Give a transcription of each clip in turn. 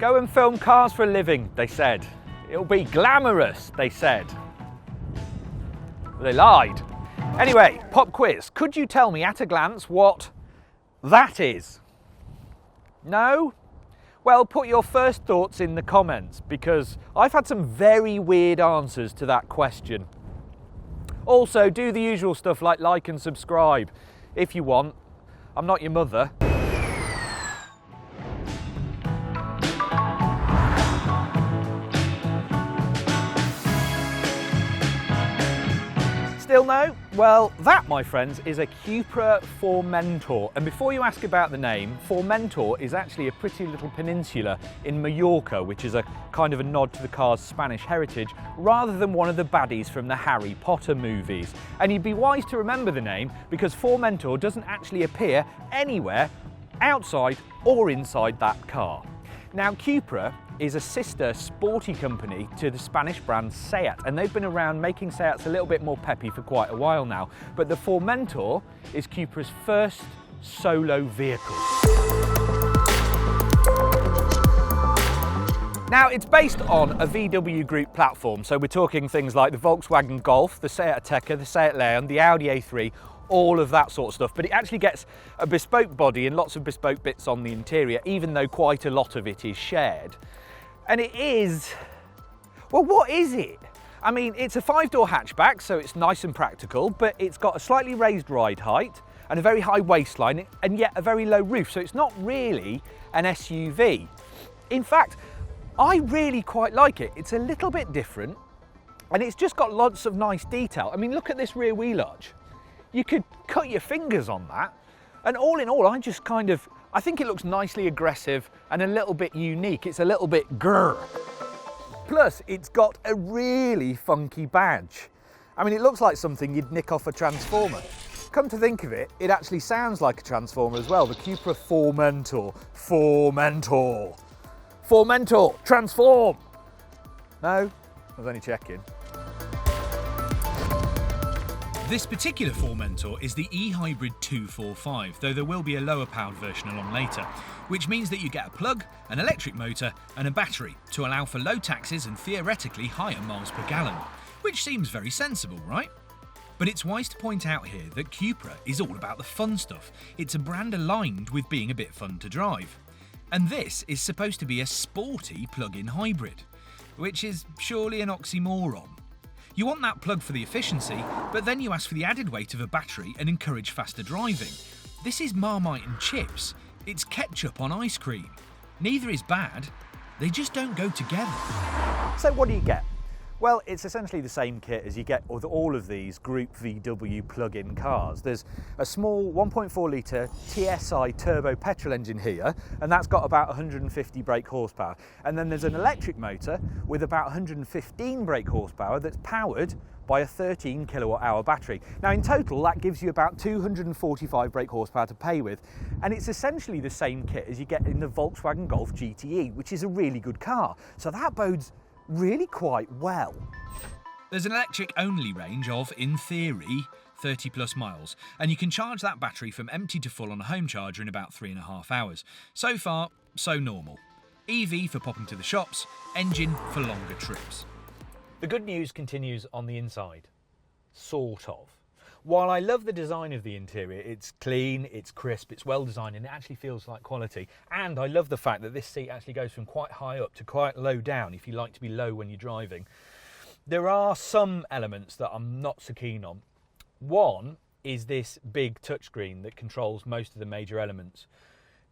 Go and film cars for a living, they said. It'll be glamorous, they said. They lied. Anyway, pop quiz. Could you tell me at a glance what that is? No? Well, put your first thoughts in the comments, because I've had some very weird answers to that question. Also, do the usual stuff like and subscribe if you want. I'm not your mother. Still no? Well, that, my friends, is a Cupra Formentor. And before you ask about the name, Formentor is actually a pretty little peninsula in Mallorca, which is a kind of a nod to the car's Spanish heritage, rather than one of the baddies from the Harry Potter movies. And you'd be wise to remember the name, because Formentor doesn't actually appear anywhere outside or inside that car. Now, Cupra is a sister sporty company to the Spanish brand Seat, and they've been around making Seats a little bit more peppy for quite a while now. But the Formentor is Cupra's first solo vehicle. Now, it's based on a VW Group platform, so we're talking things like the Volkswagen Golf, the Seat Ateca, the Seat Leon, the Audi A3, all of that sort of stuff. But it actually gets a bespoke body and lots of bespoke bits on the interior, even though quite a lot of it is shared. And it is, well, what is it? I mean, it's a 5-door hatchback, so it's nice and practical, but it's got a slightly raised ride height and a very high waistline, and yet a very low roof, so it's not really an SUV. In fact, I really quite like it. It's a little bit different, and it's just got lots of nice detail. I mean, look at this rear wheel arch. You could cut your fingers on that, and all in all, I think it looks nicely aggressive and a little bit unique. It's a little bit grrr. Plus, it's got a really funky badge. I mean, it looks like something you'd nick off a Transformer. Come to think of it, it actually sounds like a Transformer as well. The Cupra Formentor. Formentor. Formentor, transform! No, I was only checking. This particular Formentor is the EHybrid 245, though there will be a lower powered version along later, which means that you get a plug, an electric motor and a battery to allow for low taxes and theoretically higher miles per gallon, which seems very sensible, right? But it's wise to point out here that Cupra is all about the fun stuff. It's a brand aligned with being a bit fun to drive. And this is supposed to be a sporty plug-in hybrid, which is surely an oxymoron. You want that plug for the efficiency, but then you ask for the added weight of a battery and encourage faster driving. This is Marmite and chips. It's ketchup on ice cream. Neither is bad, they just don't go together. So what do you get? Well, it's essentially the same kit as you get with all of these Group VW plug-in cars. There's a small 1.4 litre TSI turbo petrol engine here, and that's got about 150 brake horsepower. And then there's an electric motor with about 115 brake horsepower that's powered by a 13 kilowatt hour battery. Now in total, that gives you about 245 brake horsepower to play with. And it's essentially the same kit as you get in the Volkswagen Golf GTE, which is a really good car. So that bodes really quite well. There's an electric only range of, in theory, 30 plus miles, and you can charge that battery from empty to full on a home charger in about 3.5 hours. So far, so normal. EV for popping to the shops, engine for longer trips. The good news continues on the inside. Sort of. While I love the design of the interior, it's clean, it's crisp, it's well designed, and it actually feels like quality. And I love the fact that this seat actually goes from quite high up to quite low down if you like to be low when you're driving. There are some elements that I'm not so keen on. One is this big touchscreen that controls most of the major elements.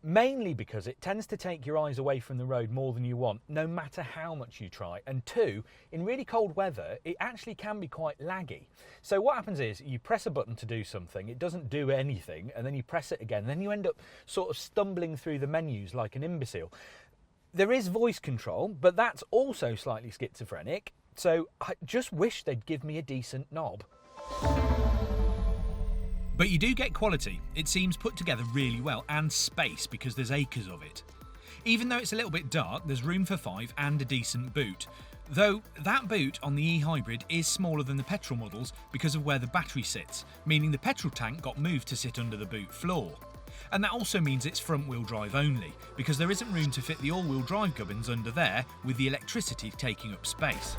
Mainly because it tends to take your eyes away from the road more than you want, no matter how much you try. And two, in really cold weather, it actually can be quite laggy. So what happens is you press a button to do something, it doesn't do anything, and then you press it again, and then you end up sort of stumbling through the menus like an imbecile. There is voice control, but that's also slightly schizophrenic, so I just wish they'd give me a decent knob. But you do get quality. It seems put together really well, and space because there's acres of it. Even though it's a little bit dark, there's room for 5 and a decent boot. Though that boot on the EHybrid is smaller than the petrol models because of where the battery sits, meaning the petrol tank got moved to sit under the boot floor. And that also means it's front-wheel drive only, because there isn't room to fit the all-wheel drive gubbins under there, with the electricity taking up space.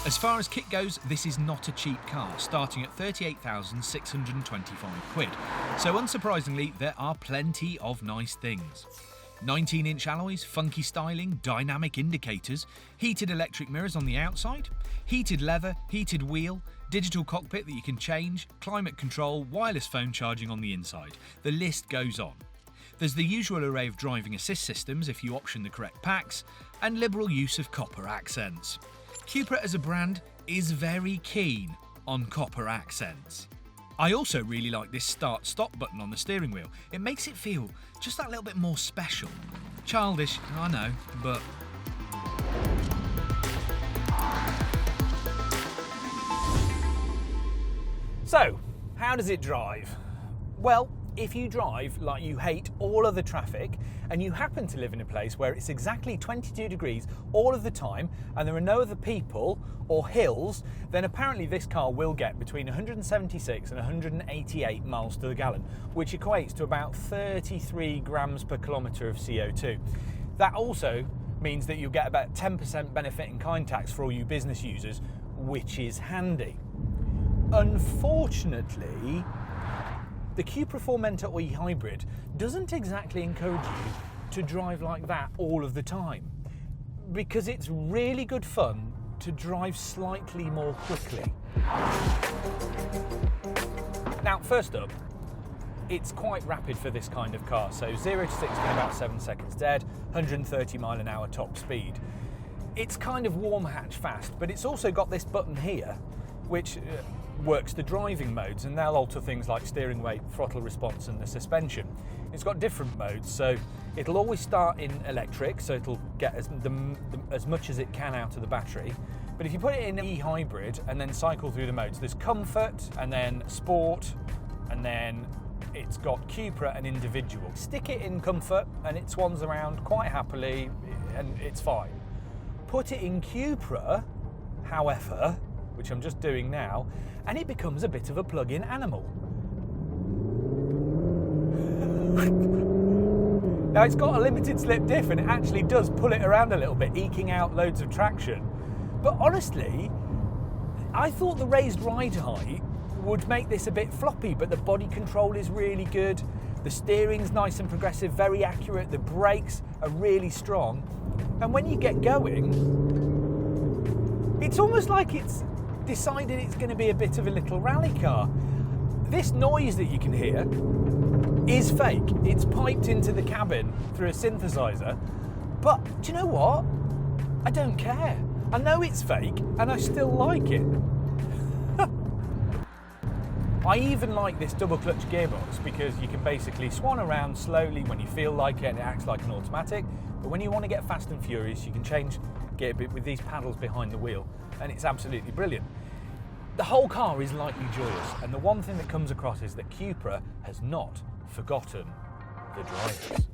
As far as kit goes, this is not a cheap car, starting at £38,625. So unsurprisingly, there are plenty of nice things. 19-inch alloys, funky styling, dynamic indicators, heated electric mirrors on the outside, heated leather, heated wheel, digital cockpit that you can change, climate control, wireless phone charging on the inside. The list goes on. There's the usual array of driving assist systems if you option the correct packs, and liberal use of copper accents. Cupra as a brand is very keen on copper accents. I also really like this start-stop button on the steering wheel. It makes it feel just that little bit more special. Childish, I know, but... So, how does it drive? Well, if you drive like you hate all of the traffic and you happen to live in a place where it's exactly 22 degrees all of the time and there are no other people or hills, then apparently this car will get between 176 and 188 miles to the gallon, which equates to about 33 grams per kilometre of CO2. That also means that you'll get about 10% benefit in kind tax for all you business users, which is handy. Unfortunately, the Cupra Formentor or EHybrid doesn't exactly encourage you to drive like that all of the time, because it's really good fun to drive slightly more quickly. Now, first up, it's quite rapid for this kind of car, so 0 to 60 in about 7 seconds dead, 130 mile an hour top speed. It's kind of warm hatch fast, but it's also got this button here, which works the driving modes, and they'll alter things like steering weight, throttle response and the suspension. It's got different modes, so it'll always start in electric, so it'll get as much as it can out of the battery. But if you put it in EHybrid and then cycle through the modes, there's comfort and then sport, and then it's got Cupra and individual. Stick it in comfort and it swans around quite happily and it's fine. Put it in Cupra, however, which I'm just doing now, and it becomes a bit of a plug-in animal. Now, it's got a limited slip diff and it actually does pull it around a little bit, eking out loads of traction. But honestly, I thought the raised ride height would make this a bit floppy, but the body control is really good. The steering's nice and progressive, very accurate. The brakes are really strong. And when you get going, it's almost like it's decided it's going to be a bit of a little rally car. This noise that you can hear is fake. It's piped into the cabin through a synthesizer. But do you know what? I don't care. I know it's fake and I still like it. I even like this double clutch gearbox because you can basically swan around slowly when you feel like it and it acts like an automatic. But when you want to get fast and furious, you can change gear with these paddles behind the wheel, and it's absolutely brilliant. The whole car is lightly joyous, and the one thing that comes across is that Cupra has not forgotten the drivers.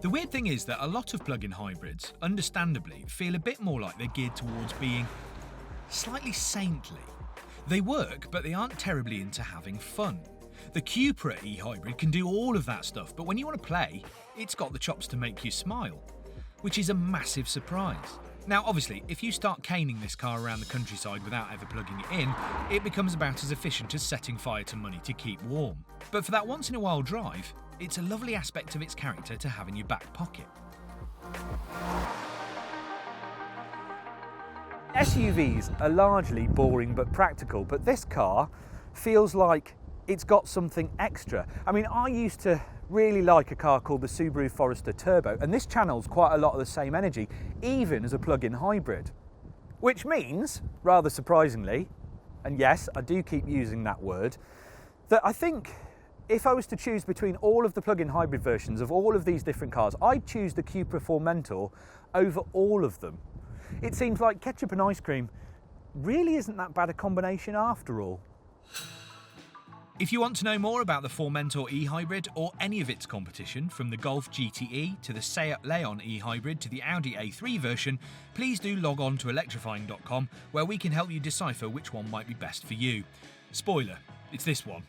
The weird thing is that a lot of plug-in hybrids, understandably, feel a bit more like they're geared towards being slightly saintly. They work, but they aren't terribly into having fun. The Cupra EHybrid can do all of that stuff, but when you want to play, it's got the chops to make you smile, which is a massive surprise. Now, obviously, if you start caning this car around the countryside without ever plugging it in, it becomes about as efficient as setting fire to money to keep warm. But for that once-in-a-while drive, it's a lovely aspect of its character to have in your back pocket. SUVs are largely boring but practical, but this car feels like it's got something extra. I mean, I used to really like a car called the Subaru Forester Turbo, and this channels quite a lot of the same energy, even as a plug-in hybrid. Which means, rather surprisingly, and yes, I do keep using that word, that I think if I was to choose between all of the plug-in hybrid versions of all of these different cars, I'd choose the Cupra Formentor over all of them. It seems like ketchup and ice cream really isn't that bad a combination after all. If you want to know more about the Formentor EHybrid or any of its competition, from the Golf GTE to the Seat Leon EHybrid to the Audi A3 version, please do log on to electrifying.com, where we can help you decipher which one might be best for you. Spoiler, it's this one.